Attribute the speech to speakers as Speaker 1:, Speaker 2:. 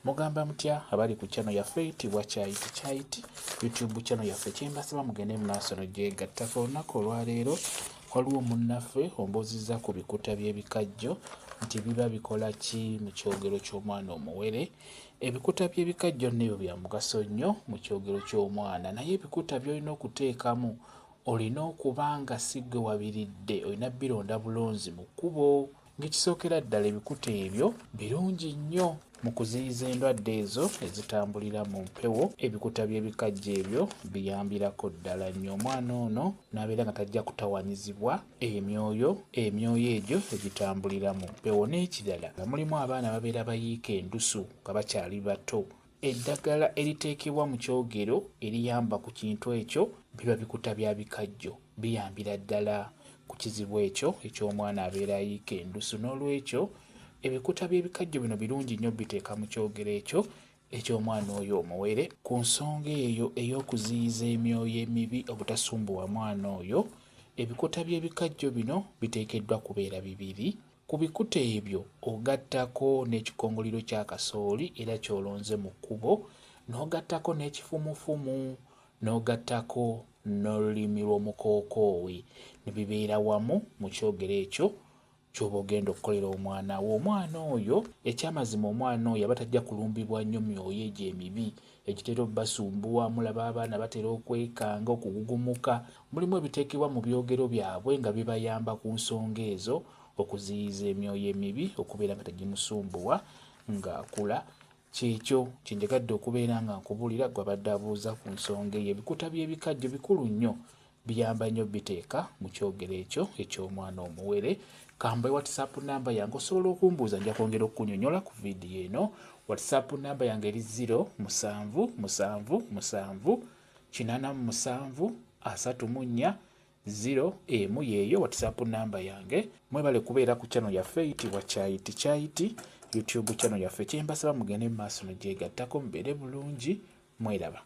Speaker 1: Mugamba mutya abali ku channel yaffe eyitibwa Kyayiti YouTube channel yaffe kyembasaba mugende mu maaso n'ogyegattako. Olunaku olwaleero waliwo munnaffe ombozizza ku bikuta by'ebikajjo nti biba bikola ki mu kyogero ky'omwana omuwere. Ebikuta by'ebikajjo nneebyo bya mugaso nnyo mu kyogero ky'omwana, naye ebikuta by'olina okuteekamu olina okuba nga si ggwe wabiridde, olina bironda bulonzi mu kkubo. Ng'ekisookera ddala ebikuta ebyo birungi nnyo mu kuziyiza endwadde ezo ezitambulira mu mpewo. Ebikuta by'ebikajjo ebyo biyambirako ddala nnyo omwana ono n'abeera nga tajja kutawanyizibwa emyoyo egyo egitambulira mu mpewo. N'ekirala nga mulimu abaana babeera bayiika endusu nga bakyali bato, eddagala eriteekebwa mu kyogero eriyamba ku kintu ekyo biba bikuta bya bikajjo, biyambira ddala ku kizibu ekyo eky'omwana abeera ayiika endusu. N'olwekyo ebikuta by'ebikajjo bino birungi nnyo biteeka mu kyogero ekyo eky'omwana oyo omuwere, ku nsonga eyo ey'okuziyiza emyoyo emibi obutasumbuwa mwana oyo. Ebikuta by'ebikajjo bino biteekeddwa kubeera bibiri. Ku bikuta ebyo ogattako n'ekikongoliro kya kasooli era ky'olonze mu kkubo, n'ogattako n'ekifumufumu, n'ogattako n'olulimi lw'omukookoowe, ne bibeera wamu mu kyogero ekyo ky'oba ogenda okukolera omwana wo. Omwana oyo ekyamazima, omwana oyo aba tajja kulumbibwa nnyo myoyo egyo emibi egitera obbasumbuwa. Mulaba abaana batera okwekanga, okugugumuka. Mulimu ebiteekebwa mu byogero byabwe nga bibayamba ku nsonga ezo, okuziyiza emyoyo emibi okubeera nga tegimusumbuwa ng'akula. Kyekyo kyenjagadde okubeera nga nkubuulira gwe abadde abuuza ku nsonga eyo. Ebikuta by'ebikajjo bikulu nnyo, biyamba nnyo biteeka mu kyogero ekyo eky'omwana omuwere. Kamba WhatsApp namba yange osobola okumbuuza, nja kwongera okukunnyonnyola ku vidiyo eno. WhatsApp namba yange eri 07778734 yeeyo WhatsApp namba yange. Mwebale kubeera ku channel yaffe eyitibwa Kyayiti YouTube channel yaffe kyembasaba mugende mu maaso n'ogyegattako. Mubeere bulungi, mweraba.